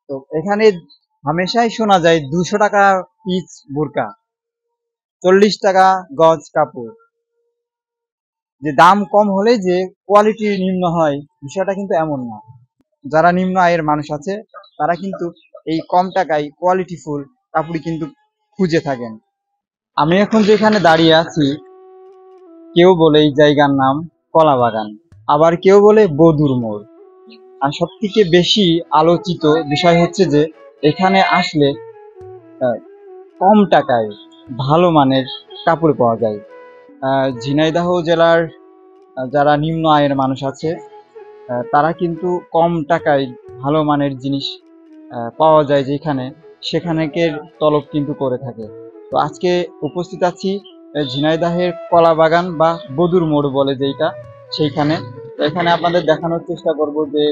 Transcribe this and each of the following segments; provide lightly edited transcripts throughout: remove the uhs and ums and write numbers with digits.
তো এখানে হামেশাই শোনা যায় 200 টাকা পিস বোরকা, 40 টাকা গজ কাপড়। যে দাম কম হলে যে কোয়ালিটি নিম্ন হয়, বিষয়টা কিন্তু এমন না। যারা নিম্ন আয়ের মানুষ আছে তারা কিন্তু এই কম টাকায় কোয়ালিটিফুল কাপড় কিন্তু খুঁজে থাকেন। আমি এখন যেখানে দাঁড়িয়ে আছি, কেউ বলে এই জায়গার নাম কলা বাগান, আবার কেউ বলে বদুর মোড়। আর সব থেকে বেশি আলোচিত বিষয় হচ্ছে যে এখানে আসলে কম টাকায় ভালো মানের কাপড় পাওয়া যায়। ঝিনাইদহ জেলার যারা নিম্ন আয়ের মানুষ আছে তারা কিন্তু কম টাকায় ভালো মানের জিনিস পাওয়া যায় যেখানে, সেখানেকের তলব কিন্তু করে থাকে। তো আজকে উপস্থিত আছি ঝিনাইদহের কলা বাগান বা বদুর মোড় বলে যেটা, সেইখানে। এখানে আপনাদের দেখানোর চেষ্টা করব যে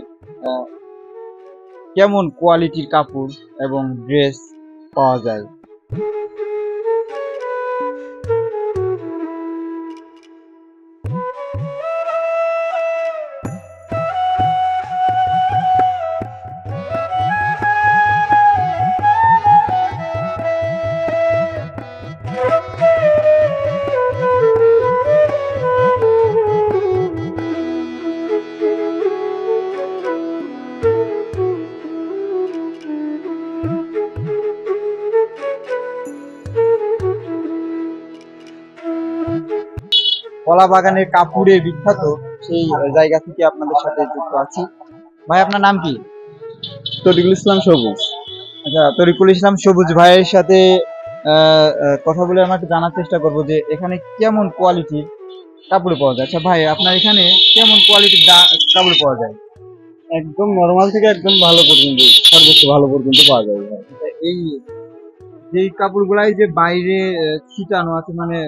কেমন কোয়ালিটির কাপড় এবং ড্রেস পাওয়া যায়। কলা বাগানের কাপড়ে বিখ্যাত সেই জায়গা থেকে আপনাদের সাথে যুক্ত আছি। ভাই, আপনার নাম কি? তরিকুল ইসলাম সবুজ। আচ্ছা, তরিকুল ইসলাম সবুজ ভাইয়ের সাথে কথা বলে আমরা একটু জানার চেষ্টা করব যে এখানে কেমন কোয়ালিটির কাপড় পাওয়া যায়। আচ্ছা ভাই, আপনার এখানে কেমন কোয়ালিটির কাপড় পাওয়া যায়? একদম নরমাল থেকে একদম ভালো পর্যন্ত, সর্বোচ্চ ভালো পর্যন্ত পাওয়া যায় ভাই। আচ্ছা, এই যে কাপড়গুলাই যে বাইরে ছিটানো আছে, মানে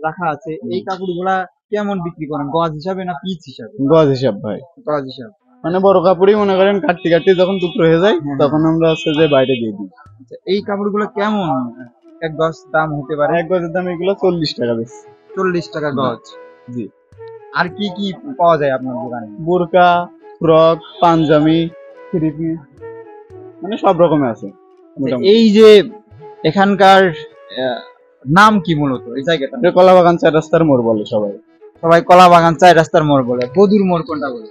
রাখা আছে, এই কাপড়গুলা কেমন বিক্রি করেন, গজ হিসাবে না পিস হিসাবে? গজ হিসাব ভাই, গজ হিসাব। মানে বড় কাপড়ই মনে করেন কাটতে কাটতে যখন টুকরো হয়ে যায় হ্যাঁ, তখন আমরা হচ্ছে যে বাইরে দিয়ে দিই। আচ্ছা, এই কাপড়গুলো কেমন এক গজ দাম হতে পারে? এক গজের দাম এগুলো 40 টাকা বেশ। 40 টাকা গজ। জি। আর কি কি পাওয়া যায় আপনার দোকানে? বোরকা, ফ্রক, পাঞ্জাবি, থ্রি পিস, মানে সব রকমের আছে মোটামুটি। এই যে এখানকার আহ, নাম কি মূলত এই জায়গাটা? এটা কলা বাগান 4 রাস্তার মোড় বলে সবাই। সবাই কলা বাগান 4 রাস্তার মোড় বলে। বদুর মোড় কোনটা বলে?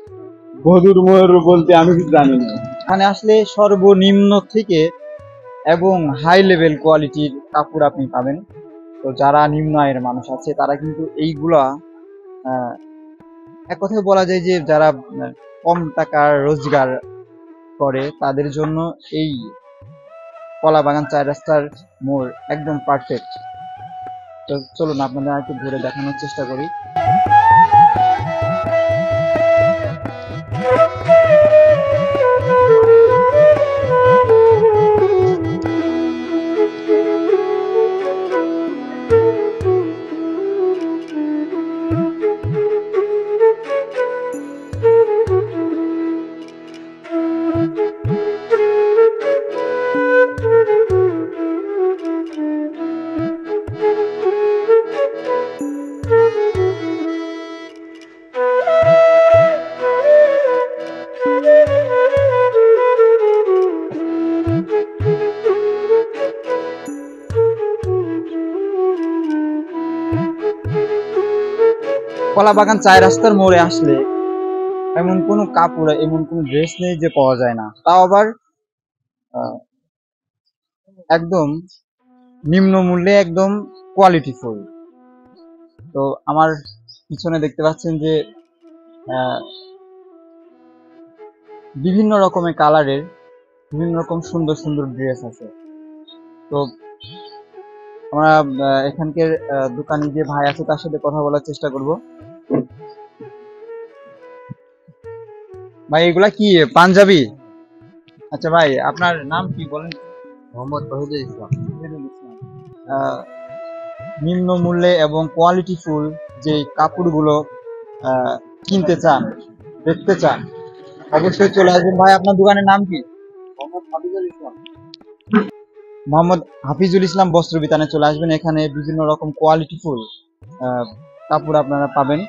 বদুর মোড় বলতে আমি কিছু জানি না। এখানে আসলে সর্বনিম্ন থেকে এবং হাই লেভেল কোয়ালিটির কাপড় আপনি পাবেন। তো যারা নিম্ন আয়ের মানুষ আছে তারা কিন্তু এইগুলা আহ, এক কথায় বলা যায় যে যারা কম টাকার রোজগার করে তাদের জন্য এই কলা বাগান 4 রাস্তার মোড় একদম পারফেক্ট। তো চলুন আপনাদের একটু ঘুরে দেখানোর চেষ্টা করি। কলা বাগান 4 রাস্তার মোড়ে আসলে এমন কোনো কাপড়, এমন কোনো ড্রেস নেই যে পাওয়া যায় না, তাও আবার আহ, একদম নিম্ন মূল্যে, একদম কোয়ালিটিফুল। তো আমার পিছনে দেখতে পাচ্ছেন যে আহ, বিভিন্ন রকমের কালারের বিভিন্ন রকম সুন্দর সুন্দর ড্রেস আছে। তো আমরা এখানকার দোকানে যে ভাই আছে তার সাথে কথা বলার চেষ্টা করব। ভাই, এগুলা কি পাঞ্জাবি? আচ্ছা ভাই, আপনার নাম কি বলেন? মোহাম্মদ তহিদুল ইসলাম। শহীদুল ইসলাম। নিম্ন মূল্যে এবং কোয়ালিটিফুল যে কাপড়গুলো আহ, কিনতে চান, দেখতে চান, অবশ্যই চলে আসবেন। ভাই, আপনার দোকানের নাম কি? মোহাম্মদ হাফিজুল ইসলাম। মোহাম্মদ হাফিজুল ইসলাম বস্ত্র বিতানে চলে আসবেন। এখানে বিভিন্ন রকম কোয়ালিটিফুল কাপড় আপনারা পাবেন।